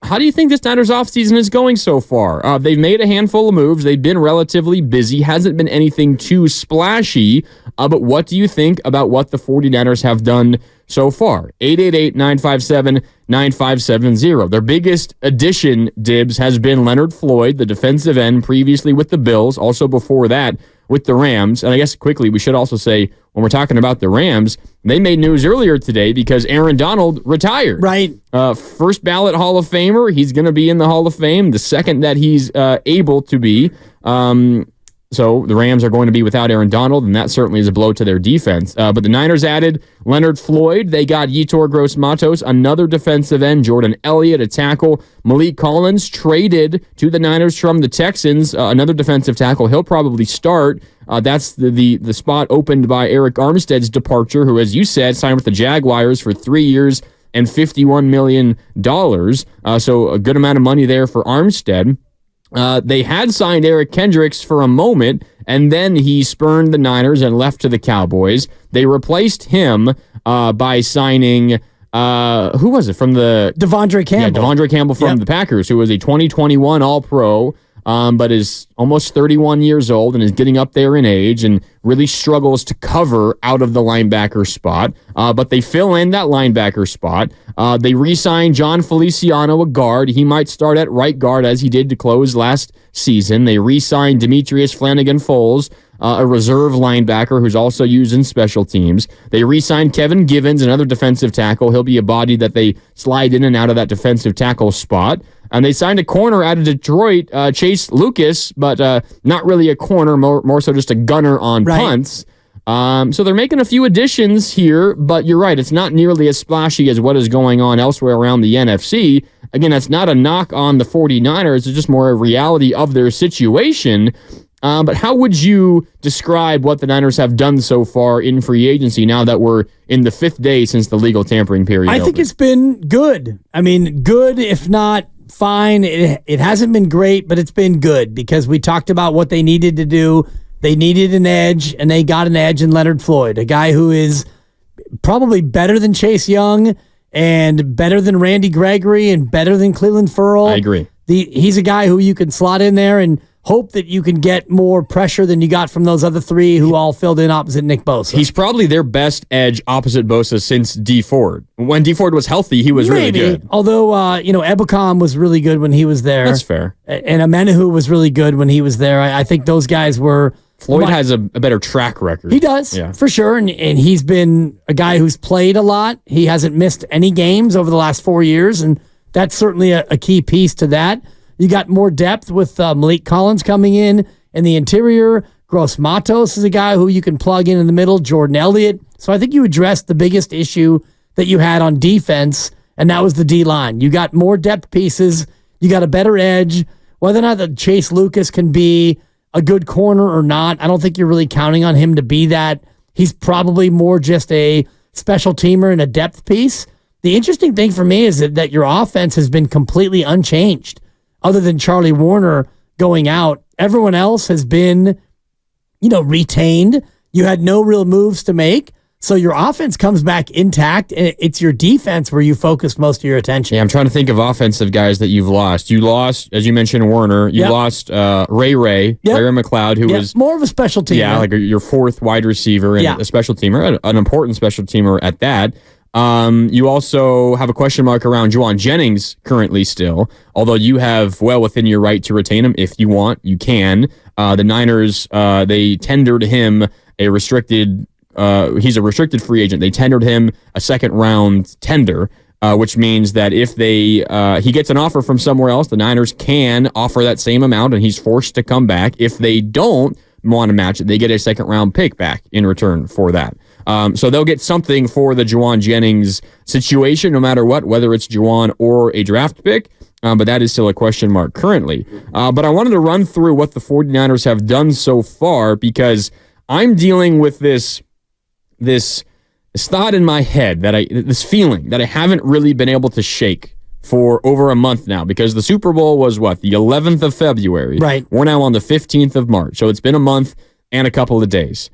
How do you think this Niners offseason is going so far? They've made a handful of moves. They've been relatively busy. Hasn't been anything too splashy. But what do you think about what the 49ers have done so far? 888-957-9570. Their biggest addition, Dibs, has been Leonard Floyd, the defensive end, previously with the Bills, also before that with the Rams. And I guess quickly, we should also say, when we're talking about the Rams, they made news earlier today because Aaron Donald retired. Right. First ballot Hall of Famer. He's going to be in the Hall of Fame the second that he's able to be. So the Rams are going to be without Aaron Donald, and that certainly is a blow to their defense. But the Niners added Leonard Floyd. They got Yetur Gross-Matos, another defensive end, Jordan Elliott, a tackle. Malik Collins traded to the Niners from the Texans, another defensive tackle. He'll probably start. That's the spot opened by Eric Armstead's departure, who, as you said, signed with the Jaguars for 3 years and $51 million. So a good amount of money there for Armstead. They had signed Eric Kendricks for a moment, and then he spurned the Niners and left to the Cowboys. They replaced him by signing, who was it from the... Devondre Campbell. Yeah, Devondre Campbell from the Packers, who was a 2021 All-Pro, but is almost 31 years old and is getting up there in age and really struggles to cover out of the linebacker spot. But they fill in that linebacker spot. They re-signed John Feliciano, a guard. He might start at right guard as he did to close last season. They re-signed Demetrius Flanagan-Foles, a reserve linebacker who's also used in special teams. They re-signed Kevin Givens, another defensive tackle. He'll be a body that they slide in and out of that defensive tackle spot. And they signed a corner out of Detroit, Chase Lucas, but not really a corner, more so just a gunner on punts. So they're making a few additions here, but you're right, it's not nearly as splashy as what is going on elsewhere around the NFC. Again, that's not a knock on the 49ers, it's just more a reality of their situation. But how would you describe what the Niners have done so far in free agency now that we're in the 5th day since the legal tampering period? I think it's been good. I mean, good, if not fine. It hasn't been great, but it's been good because we talked about what they needed to do. They needed an edge, and they got an edge in Leonard Floyd, a guy who is probably better than Chase Young and better than Randy Gregory and better than Cleveland Ferrell. I agree. He's a guy who you can slot in there and hope that you can get more pressure than you got from those other three who all filled in opposite Nick Bosa. He's probably their best edge opposite Bosa since Dee Ford. When Dee Ford was healthy, he was really good. Although, Ebukam was really good when he was there. That's fair. And Amenahu was really good when he was there. I think those guys were... Floyd has a better track record. He does, for sure. And he's been a guy who's played a lot. He hasn't missed any games over the last 4 years, and that's certainly a key piece to that. You got more depth with Malik Collins coming in the interior. Gross-Matos is a guy who you can plug in the middle. Jordan Elliott. So I think you addressed the biggest issue that you had on defense, and that was the D-line. You got more depth pieces. You got a better edge. Whether or not that Chase Lucas can be a good corner or not, I don't think you're really counting on him to be that. He's probably more just a special teamer and a depth piece. The interesting thing for me is that your offense has been completely unchanged. Other than Charlie Warner going out, everyone else has been, retained. You had no real moves to make. So your offense comes back intact, and it's your defense where you focus most of your attention. Yeah, I'm trying to think of offensive guys that you've lost. You lost, as you mentioned, Warner. You lost Ray McLeod, who was more of a special teamer. Yeah, like your fourth wide receiver and a special teamer, an important special teamer at that. You also have a question mark around Juwan Jennings currently still, although you have well within your right to retain him if you want. You can. The Niners, they tendered him a restricted... he's a restricted free agent. They tendered him a second-round tender, which means that if he gets an offer from somewhere else, the Niners can offer that same amount, and he's forced to come back. If they don't want to match it, they get a second-round pick back in return for that. So they'll get something for the Juwan Jennings situation, no matter what, whether it's Juwan or a draft pick. But that is still a question mark currently. But I wanted to run through what the 49ers have done so far because I'm dealing with this thought in my head, this feeling that I haven't really been able to shake for over a month now, because the Super Bowl was the 11th of February. Right. We're now on the 15th of March, so it's been a month and a couple of days.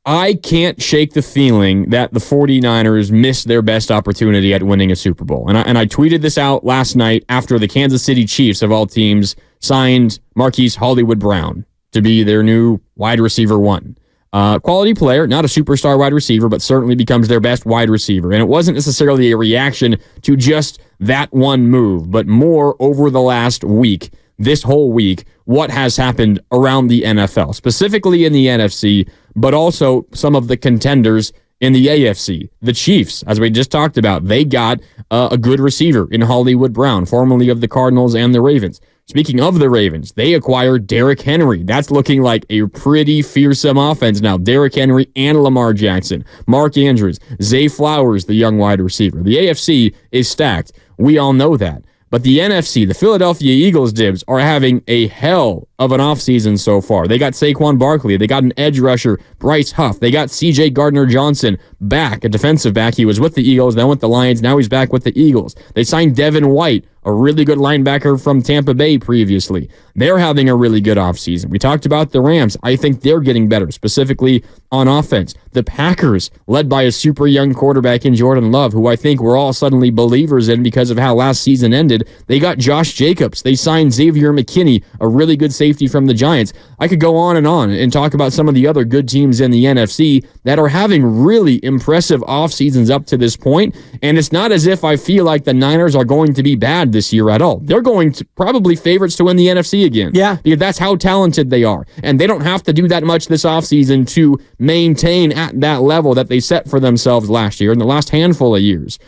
I can't shake the feeling that the 49ers missed their best opportunity at winning a Super Bowl. And I tweeted this out last night after the Kansas City Chiefs, of all teams, signed Marquise Hollywood Brown to be their new wide receiver one. Quality player, not a superstar wide receiver, but certainly becomes their best wide receiver. And it wasn't necessarily a reaction to just that one move, but more over the last week, this whole week, what has happened around the NFL, specifically in the NFC, but also some of the contenders in the AFC. The Chiefs, as we just talked about, they got a good receiver in Hollywood Brown, formerly of the Cardinals and the Ravens. Speaking of the Ravens, they acquired Derrick Henry. That's looking like a pretty fearsome offense now. Derrick Henry and Lamar Jackson, Mark Andrews, Zay Flowers, the young wide receiver. The AFC is stacked. We all know that. But the NFC, the Philadelphia Eagles Dibs, are having a hell of an offseason so far. They got Saquon Barkley. They got an edge rusher, Bryce Huff. They got C.J. Gardner-Johnson back, a defensive back. He was with the Eagles, then with the Lions. Now he's back with the Eagles. They signed Devin White, a really good linebacker from Tampa Bay previously. They're having a really good offseason. We talked about the Rams. I think they're getting better, specifically on offense. The Packers, led by a super young quarterback in Jordan Love, who I think we're all suddenly believers in because of how last season ended. They got Josh Jacobs. They signed Xavier McKinney, a really good safety from the Giants. I could go on and talk about some of the other good teams in the NFC that are having really impressive off seasons up to this point. And it's not as if I feel like the Niners are going to be bad this year at all. They're going to probably favorites to win the NFC again. Yeah. Because that's how talented they are. And they don't have to do that much this offseason to maintain at that level that they set for themselves last year in the last handful of years.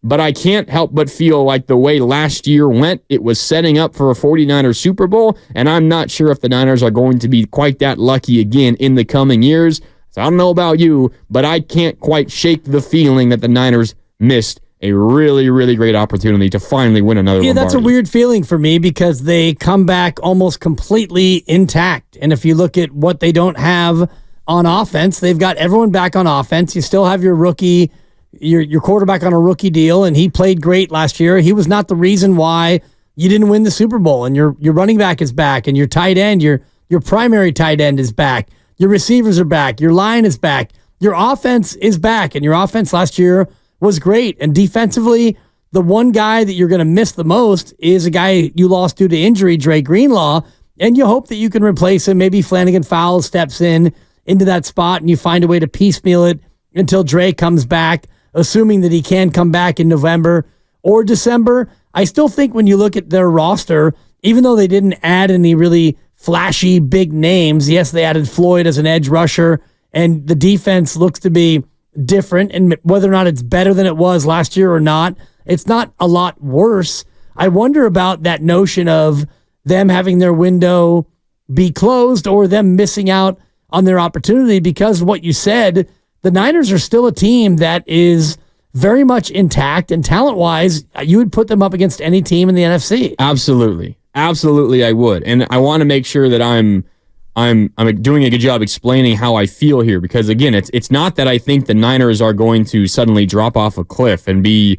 But I can't help but feel like the way last year went, it was setting up for a 49ers Super Bowl, and I'm not sure if the Niners are going to be quite that lucky again in the coming years. So I don't know about you, but I can't quite shake the feeling that the Niners missed a really, really great opportunity to finally win another Lombardi. That's a weird feeling for me because they come back almost completely intact. And if you look at what they don't have on offense, they've got everyone back on offense. You still have your rookie, your quarterback on a rookie deal, and he played great last year. He was not the reason why you didn't win the Super Bowl. And your running back is back, and your tight end, your primary tight end is back. Your receivers are back. Your line is back. Your offense is back, and your offense last year was great. And defensively, the one guy that you're going to miss the most is a guy you lost due to injury, Dre Greenlaw, and you hope that you can replace him. Maybe Flanagan Fowles steps into that spot, and you find a way to piecemeal it until Dre comes back, assuming that he can come back in November or December. I still think when you look at their roster, even though they didn't add any really flashy big names, yes, they added Floyd as an edge rusher, and the defense looks to be different, and whether or not it's better than it was last year or not, it's not a lot worse. I wonder about that notion of them having their window be closed or them missing out on their opportunity, because what you said, the Niners are still a team that is very much intact, and talent-wise, you would put them up against any team in the NFC. Absolutely. Absolutely, I would. And I want to make sure that I'm doing a good job explaining how I feel here, because again, it's not that I think the Niners are going to suddenly drop off a cliff and be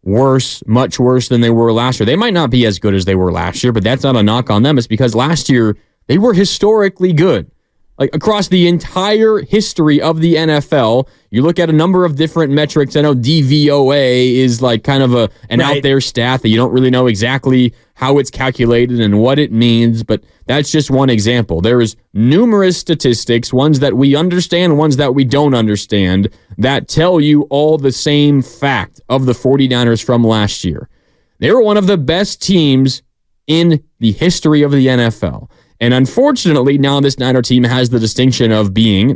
worse, much worse than they were last year. They might not be as good as they were last year, but that's not a knock on them. It's because last year they were historically good. Like across the entire history of the NFL, you look at a number of different metrics. I know DVOA is like kind of an out there stat that you don't really know exactly how it's calculated and what it means, but that's just one example. There's numerous statistics, ones that we understand, ones that we don't understand, that tell you all the same fact of the 49ers from last year. They were one of the best teams in the history of the NFL. And unfortunately, now this Niner team has the distinction of being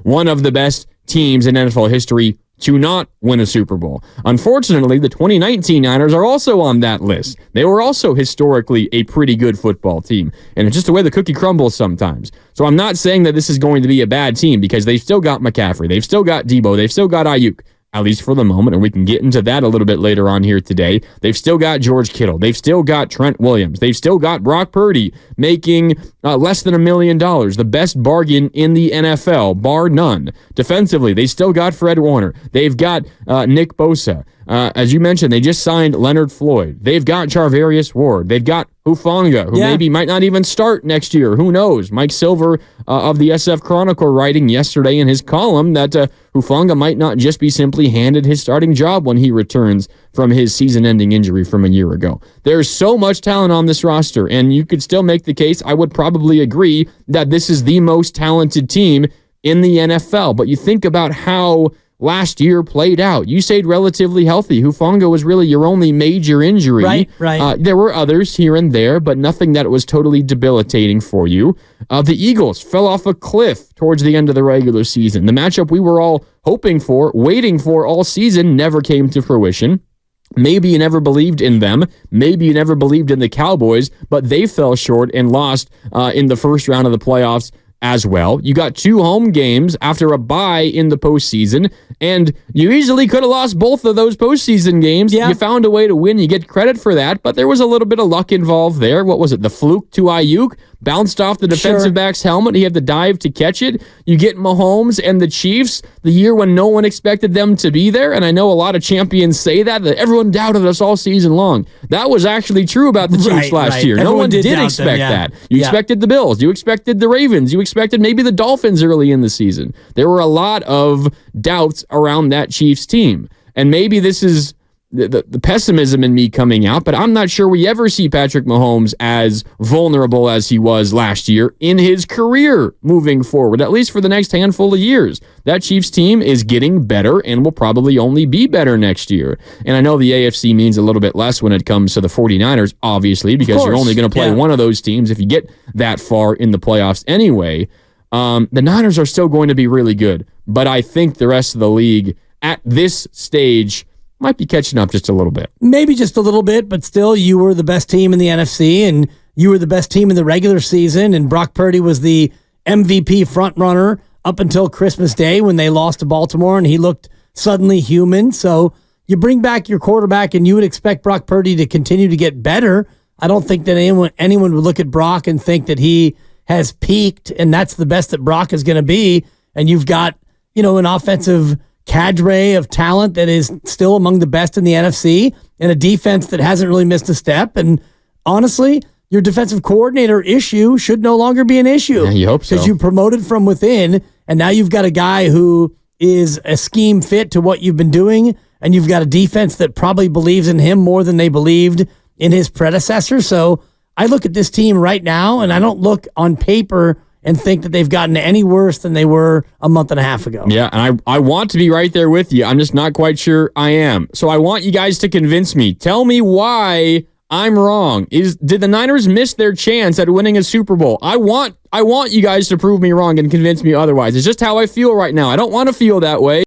one of the best teams in NFL history to not win a Super Bowl. Unfortunately, the 2019 Niners are also on that list. They were also historically a pretty good football team. And it's just the way the cookie crumbles sometimes. So I'm not saying that this is going to be a bad team, because they've still got McCaffrey. They've still got Debo. They've still got Ayuk. at least for the moment, and we can get into that a little bit later on here today. They've still got George Kittle. They've still got Trent Williams. They've still got Brock Purdy making less than $1 million, the best bargain in the NFL, bar none. Defensively, they still got Fred Warner. They've got Nick Bosa. As you mentioned, they just signed Leonard Floyd. They've got Charvarius Ward. They've got Hufanga, who maybe might not even start next year. Who knows? Mike Silver of the SF Chronicle writing yesterday in his column that Hufanga might not just be simply handed his starting job when he returns from his season-ending injury from a year ago. There's so much talent on this roster, and you could still make the case, I would probably agree, that this is the most talented team in the NFL. But you think about how last year played out. You stayed relatively healthy. Hufanga was really your only major injury. Right. There were others here and there, but nothing that was totally debilitating for you. The Eagles fell off a cliff towards the end of the regular season. The matchup we were all hoping for, waiting for all season, never came to fruition. Maybe you never believed in them. Maybe you never believed in the Cowboys, but they fell short and lost in the first round of the playoffs as well. You got 2 home games after a bye in the postseason, and you easily could have lost both of those postseason games. Yeah. You found a way to win. You get credit for that, but there was a little bit of luck involved there. What was it? The fluke to Ayuk bounced off the defensive back's helmet. He had the dive to catch it. You get Mahomes and the Chiefs the year when no one expected them to be there, and I know a lot of champions say that everyone doubted us all season long. That was actually true about the Chiefs last year. Everyone no one did doubt expect them, that. You expected the Bills. You expected the Ravens. You expected maybe the Dolphins early in the season. There were a lot of doubts around that Chiefs team. And maybe this is the pessimism in me coming out, but I'm not sure we ever see Patrick Mahomes as vulnerable as he was last year in his career moving forward, at least for the next handful of years. That Chiefs team is getting better and will probably only be better next year. And I know the AFC means a little bit less when it comes to the 49ers, obviously, because you're only going to play one of those teams if you get that far in the playoffs anyway. The Niners are still going to be really good, but I think the rest of the league at this stage might be catching up just a little bit. Maybe just a little bit, but still, you were the best team in the NFC, and you were the best team in the regular season, and Brock Purdy was the MVP frontrunner up until Christmas Day when they lost to Baltimore, and he looked suddenly human. So you bring back your quarterback, and you would expect Brock Purdy to continue to get better. I don't think that anyone would look at Brock and think that he has peaked, and that's the best that Brock is going to be. And you've got, an offensive cadre of talent that is still among the best in the NFC, and a defense that hasn't really missed a step. And honestly, your defensive coordinator issue should no longer be an issue. Yeah, you hope so. Because you promoted from within, and now you've got a guy who is a scheme fit to what you've been doing, and you've got a defense that probably believes in him more than they believed in his predecessor. So I look at this team right now, and I don't look on paper and think that they've gotten any worse than they were a month and a half ago. Yeah, and I want to be right there with you. I'm just not quite sure I am. So I want you guys to convince me. Tell me why I'm wrong. Did the Niners miss their chance at winning a Super Bowl? I want you guys to prove me wrong and convince me otherwise. It's just how I feel right now. I don't want to feel that way.